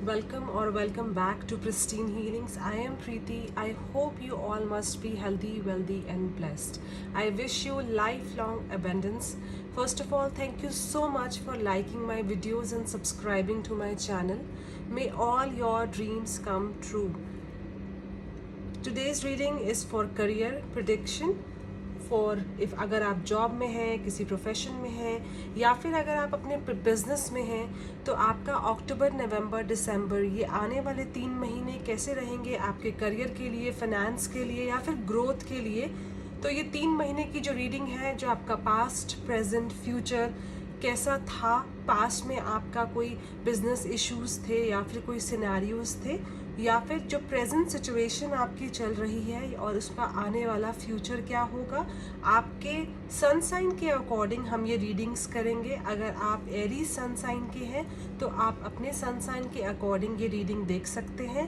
welcome back to Pristine Healings. I am Preeti. I hope you all must be healthy, wealthy, and blessed. I wish you lifelong abundance. First of all, thank you so much for liking my videos and subscribing to my channel. May all your dreams come true. Today's reading is for career prediction. For if अगर आप job में हैं, किसी profession में हैं, या फिर अगर आप अपने बिजनेस में हैं, तो आपका अक्टूबर, नवंबर, दिसंबर ये आने वाले 3 महीने कैसे रहेंगे आपके करियर के लिए, फाइनेंस के लिए या फिर ग्रोथ के लिए। तो ये 3 महीने की जो रीडिंग है, जो आपका पास्ट, प्रेजेंट, फ्यूचर कैसा था, पास्ट में आपका कोई बिजनेस इश्यूज थे या फिर कोई सिनेरियोज थे, या फिर जो प्रेजेंट सिचुएशन आपकी चल रही है और उसका आने वाला फ्यूचर क्या होगा, आपके सन साइन के अकॉर्डिंग हम ये रीडिंग्स करेंगे। अगर आप एरी सन साइन के हैं तो आप अपने सन साइन के अकॉर्डिंग ये रीडिंग देख सकते हैं,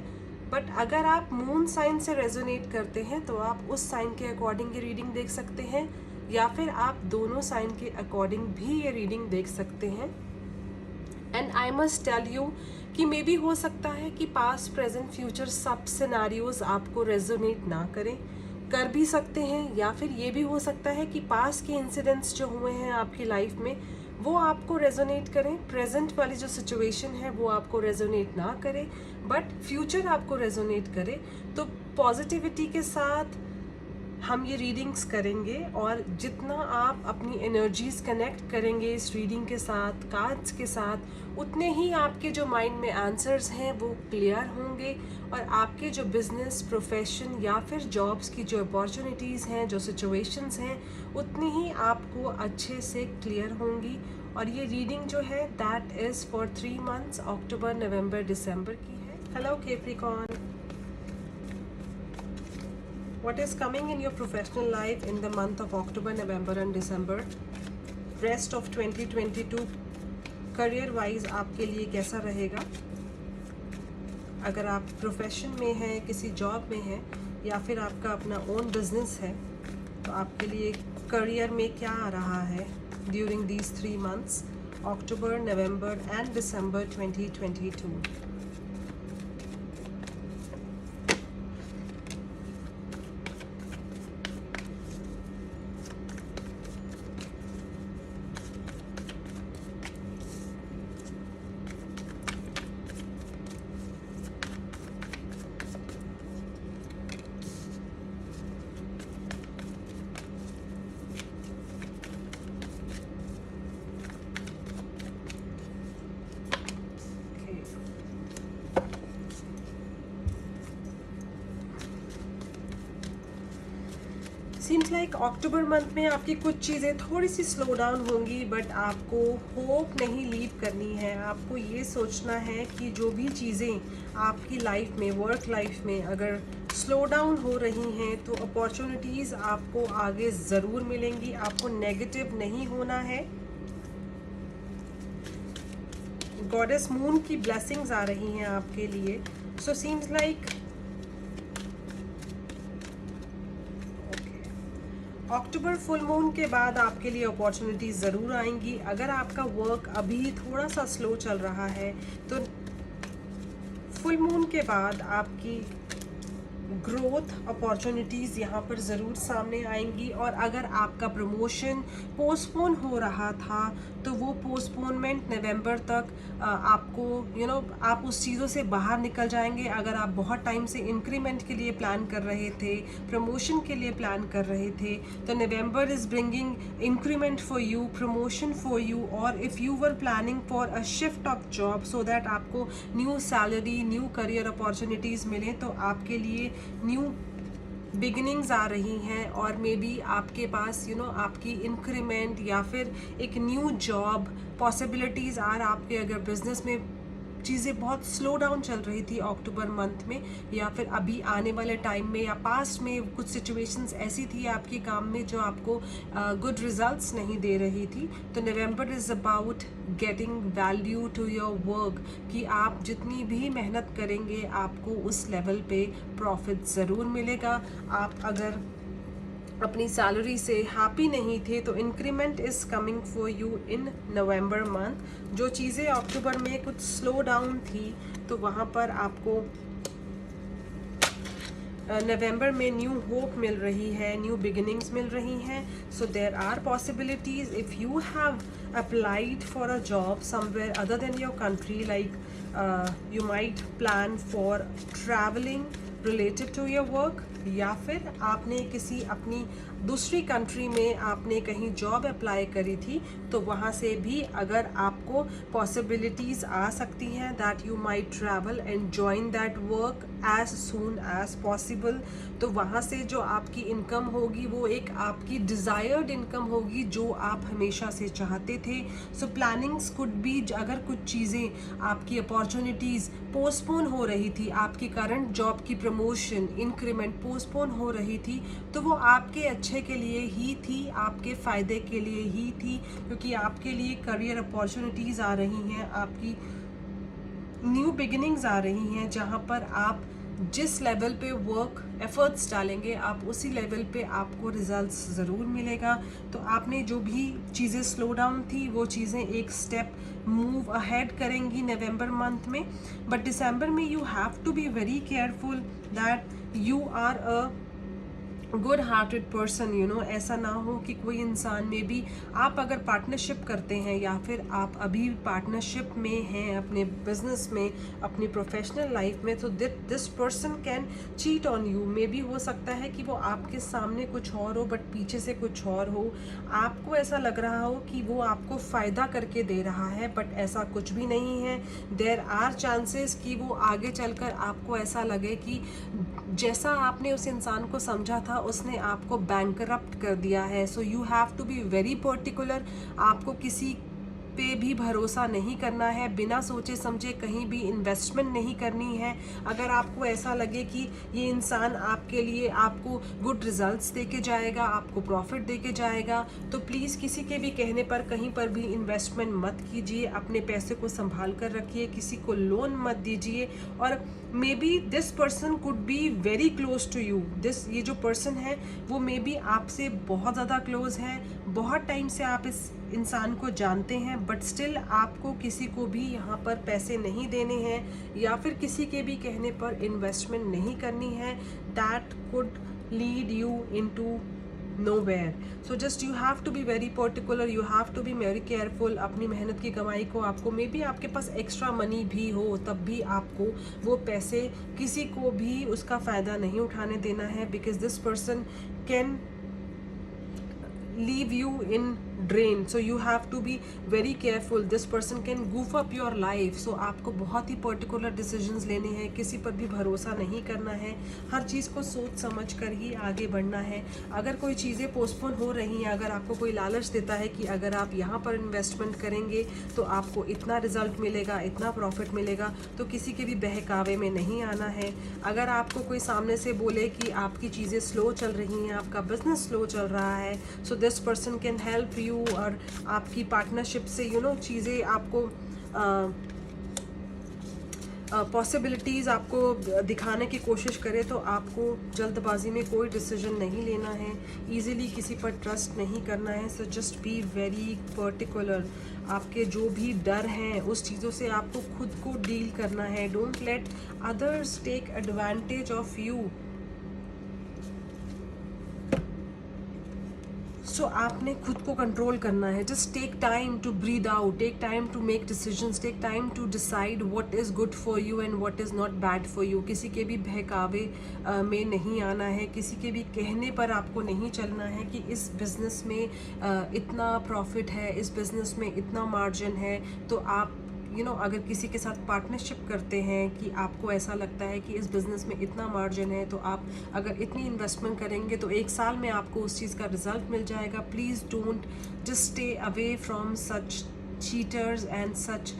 बट अगर आप मून साइन से रेजोनेट करते हैं तो आप उस साइन के अकॉर्डिंग ये रीडिंग देख सकते हैं, या फिर आप दोनों साइन के अकॉर्डिंग भी ये रीडिंग देख सकते हैं। And I must tell you कि मे बी हो सकता है कि पास्ट, प्रेजेंट, फ्यूचर सब सिनेरियोज आपको रेजोनेट ना करें, कर भी सकते हैं, या फिर ये भी हो सकता है कि पास्ट के इंसिडेंट्स जो हुए हैं आपकी लाइफ में वो आपको रेजोनेट करें, प्रेजेंट वाली जो सिचुएशन है वो आपको रेजोनेट ना करे, बट फ्यूचर आपको रेजोनेट करे। तो पॉजिटिविटी के साथ हम ये रीडिंग्स करेंगे, और जितना आप अपनी एनर्जीज कनेक्ट करेंगे इस रीडिंग के साथ, कार्ड्स के साथ, उतने ही आपके जो माइंड में आंसर्स हैं वो क्लियर होंगे, और आपके जो बिजनेस, प्रोफेशन या फिर जॉब्स की जो अपॉर्चुनिटीज़ हैं, जो सिचुएशंस हैं, उतनी ही आपको अच्छे से क्लियर होंगी। और ये रीडिंग जो है दैट इज़ फॉर 3 मंथ्स, अक्टूबर, नवंबर, दिसंबर की है। Hello Capricorn, what is coming in your professional life in the month of October, November and December, rest of 2022 career wise आपके लिए कैसा रहेगा। अगर आप प्रोफेशन में हैं, किसी जॉब में हैं, या फिर आपका अपना ओन बिजनेस है, तो आपके लिए करियर में क्या आ रहा है during these 3 months, October, November and December 2022। Seems like October month में आपकी कुछ चीज़ें थोड़ी सी स्लो डाउन होंगी, बट आपको होप नहीं लीव करनी है। आपको ये सोचना है कि जो भी चीज़ें आपकी लाइफ में, वर्क लाइफ में अगर स्लो डाउन हो रही हैं, तो अपॉर्चुनिटीज़ आपको आगे ज़रूर मिलेंगी। आपको नेगेटिव नहीं होना है। गॉडेस मून की ब्लेसिंग्स आ रही हैं आपके लिए। So seems like October full moon के बाद आपके लिए अपॉर्चुनिटीज़ ज़रूर आएंगी। अगर आपका वर्क अभी थोड़ा सा स्लो चल रहा है तो फुल मून के बाद आपकी ग्रोथ अपॉर्चुनिटीज़ यहाँ पर ज़रूर सामने आएंगी। और अगर आपका प्रमोशन पोस्टपोन हो रहा था तो वो पोस्टपोनमेंट नवंबर तक आपको आप उस चीज़ों से बाहर निकल जाएंगे। अगर आप बहुत टाइम से इंक्रीमेंट के लिए प्लान कर रहे थे, प्रमोशन के लिए प्लान कर रहे थे, तो November is bringing increment for you, promotion for you. और if you were planning for a shift of job so that आपको new salary, new career opportunities मिलें, तो आपके लिए न्यू बिगिनिंग्स आ रही हैं। और मे बी आपके पास आपकी इंक्रीमेंट या फिर एक न्यू जॉब पॉसिबिलिटीज़ आपके अगर बिजनेस में चीज़ें बहुत स्लो डाउन चल रही थी अक्टूबर मंथ में, या फिर अभी आने वाले टाइम में, या पास्ट में कुछ सिचुएशंस ऐसी थी आपके काम में जो आपको गुड रिजल्ट्स नहीं दे रही थी, तो November is about getting value to your work, कि आप जितनी भी मेहनत करेंगे आपको उस लेवल पे प्रॉफिट ज़रूर मिलेगा। आप अगर अपनी सैलरी से हैप्पी नहीं थे, तो increment is coming for you in November month. जो चीज़ें अक्टूबर में कुछ स्लो डाउन थी, तो वहाँ पर आपको नवंबर में न्यू होप मिल रही है, न्यू बिगिनिंग्स मिल रही हैं। So there are possibilities if you have applied for a job somewhere other than your country, like you might plan for traveling related to your work, या फिर आपने किसी अपनी दूसरी कंट्री में आपने कहीं जॉब अप्लाई करी थी, तो वहाँ से भी अगर आपको पॉसिबिलिटीज़ आ सकती हैं that you might travel and join that work as soon as possible. तो वहाँ से जो आपकी इनकम होगी वो एक आपकी डिज़ायर्ड इनकम होगी जो आप हमेशा से चाहते थे। सो प्लानिंग्स कुड बी, अगर कुछ चीज़ें आपकी अपॉर्चुनिटीज़ पोस्टपोन हो रही थी, आपकी करंट जॉब की प्रमोशन इंक्रीमेंट पोस्टपोन हो रही थी, तो वो आपके अच्छे के लिए ही थी, आपके फ़ायदे के लिए ही थी, क्योंकि आपके लिए करियर अपॉर्चुनिटीज़ आ रही हैं, आपकी न्यू बिगिनिंग्स आ रही हैं, जहाँ पर आप जिस लेवल पे वर्क एफर्ट्स डालेंगे आप उसी लेवल पे आपको रिजल्ट्स ज़रूर मिलेगा। तो आपने जो भी चीज़ें स्लो डाउन थी वो चीज़ें एक स्टेप मूव अहेड करेंगी नवंबर मंथ में। बट दिसंबर में you have to be very careful that you are a good hearted person, you know. ऐसा ना हो कि कोई इंसान में भी आप अगर पार्टनरशिप करते हैं या फिर आप अभी पार्टनरशिप में हैं अपने बिजनेस में, अपनी प्रोफेशनल लाइफ में, तो this person can cheat on you. May be हो सकता है कि वो आपके सामने कुछ और हो बट पीछे से कुछ और हो। आपको ऐसा लग रहा हो कि वो आपको फ़ायदा करके दे रहा है, बट ऐसा कुछ भी नहीं है। देयर आर चांसेस कि वो आगे चलकर आपको ऐसा लगे कि जैसा आपने उस इंसान को समझा था उसने आपको बैंकरप्ट कर दिया है। So you have to be very particular. आपको किसी पे भी भरोसा नहीं करना है, बिना सोचे समझे कहीं भी इन्वेस्टमेंट नहीं करनी है। अगर आपको ऐसा लगे कि ये इंसान आपके लिए आपको गुड रिजल्ट्स दे के जाएगा, आपको प्रॉफिट दे के जाएगा, तो प्लीज़ किसी के भी कहने पर कहीं पर भी इन्वेस्टमेंट मत कीजिए। अपने पैसे को संभाल कर रखिए, किसी को लोन मत दीजिए। और maybe this person could be very close to you. ये जो पर्सन है वो मे बी आपसे बहुत ज़्यादा क्लोज है, बहुत टाइम से आप इस इंसान को जानते हैं, बट स्टिल आपको किसी को भी यहाँ पर पैसे नहीं देने हैं या फिर किसी के भी कहने पर इन्वेस्टमेंट नहीं करनी है। That could lead you into nowhere. So just you have to be very particular, you have to be very careful। अपनी मेहनत की कमाई को आपको, मे बी आपके पास एक्स्ट्रा मनी भी हो तब भी आपको वो पैसे किसी को भी उसका फ़ायदा नहीं उठाने देना है, because this person can leave you in drain, so you have to be very careful। this person can goof up your life, so आपको बहुत ही पर्टिकुलर डिसीजंस लेने हैं, किसी पर भी भरोसा नहीं करना है, हर चीज़ को सोच समझ कर ही आगे बढ़ना है। अगर कोई चीज़ें पोस्टपोन हो रही हैं, अगर आपको कोई लालच देता है कि अगर आप यहाँ पर इन्वेस्टमेंट करेंगे तो आपको इतना रिजल्ट मिलेगा, इतना प्रॉफिट मिलेगा, तो किसी के भी बहकावे में नहीं आना है। अगर आपको कोई सामने से बोले कि आपकी चीज़ें स्लो चल रही हैं, आपका बिजनेस स्लो चल रहा है, so this person can help you. और आपकी पार्टनरशिप से चीज़ें आपको पॉसिबिलिटीज़ आपको दिखाने की कोशिश करे, तो आपको जल्दबाजी में कोई डिसीजन नहीं लेना है, इजीली किसी पर ट्रस्ट नहीं करना है। So just be very particular. आपके जो भी डर हैं उस चीज़ों से आपको खुद को डील करना है। Don't let others take advantage of you. So आपने खुद को कंट्रोल करना है। Just take time to breathe out, take time to make decisions, take time to decide what is good for you and what is not bad for you. किसी के भी बहकावे में नहीं आना है, किसी के भी कहने पर आपको नहीं चलना है कि इस बिज़नेस में इतना प्रॉफिट है, इस बिज़नेस में इतना मार्जिन है। तो आप अगर किसी के साथ पार्टनरशिप करते हैं कि आपको ऐसा लगता है कि इस बिज़नेस में इतना मार्जिन है, तो आप अगर इतनी इन्वेस्टमेंट करेंगे तो 1 साल में आपको उस चीज़ का रिजल्ट मिल जाएगा। Please don't just stay away from such cheaters and such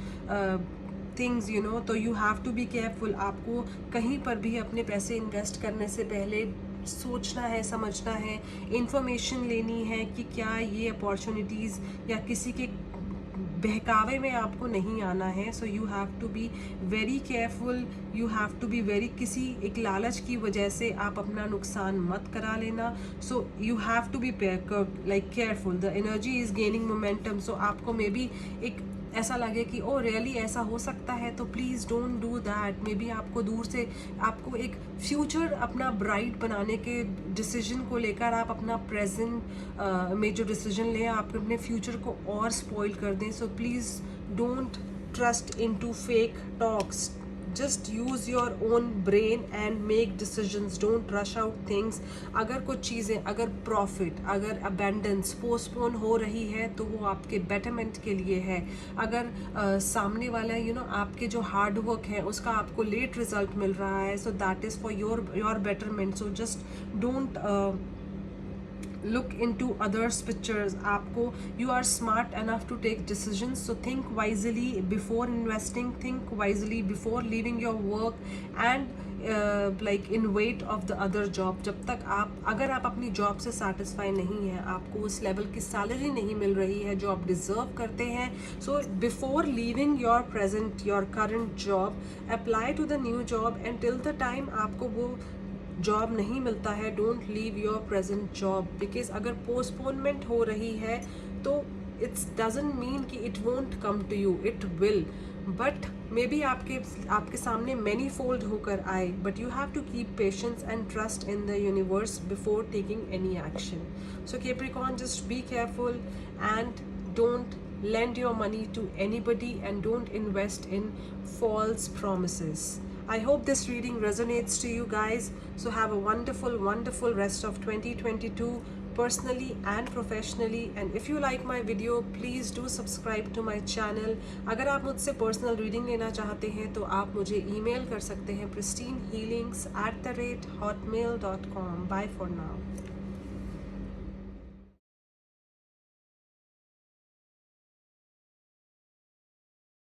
things, तो you have to be careful. आपको कहीं पर भी अपने पैसे इन्वेस्ट करने से पहले सोचना है, समझना है, इंफॉर्मेशन लेनी है कि क्या ये अपॉर्चुनिटीज़ या किसी के बहकावे में आपको नहीं आना है. So you have to be very careful, you have to be very, किसी एक लालच की वजह से आप अपना नुकसान मत करा लेना. So you have to be like careful. The energy is gaining momentum. So आपको मे बी एक ऐसा लगे कि ओ रियली ऐसा हो सकता है, तो please don't do that. May be आपको दूर से आपको एक फ्यूचर अपना ब्राइट बनाने के डिसीजन को लेकर आप अपना प्रेजेंट में जो डिसीजन लें आप अपने फ्यूचर को और स्पॉइल कर दें. So please don't trust into fake talks. just use your own brain and make decisions. don't rush out things. अगर कुछ चीज़ें, अगर प्रॉफिट, अगर अबेंडेंस पोस्टपोन हो रही है तो वो आपके बेटरमेंट के लिए है. अगर सामने वाला आपके जो हार्ड वर्क है उसका आपको लेट रिजल्ट मिल रहा है, so that is for your betterment. So just don't look into others pictures. आपको you are smart enough to take decisions, so think wisely before investing, think wisely before leaving your work and like in wait of the other job. जब तक अगर आप अपनी job से satisfy नहीं है, आपको उस लेवल की सैलरी नहीं मिल रही है जो आप डिजर्व करते हैं, so before leaving your current job apply to the new job. And till the time आपको वो जॉब नहीं मिलता है, don't leave your present job. Because अगर पोस्टपोनमेंट हो रही है तो इट्स डजंट मीन कि it won't come to you, it will. But maybe आपके सामने मैनी फोल्ड होकर आए. But you have to keep patience and trust in the universe before taking any action. So Capricorn, just be careful and don't lend your money to anybody and don't invest in false promises. I hope this reading resonates to you guys. So have a wonderful, wonderful rest of 2022 personally and professionally. And if you like my video, please do subscribe to my channel. अगर आप मुझसे personal reading लेना चाहते हैं तो आप मुझे email कर सकते हैं pristinehealings@hotmail.com. Bye for now.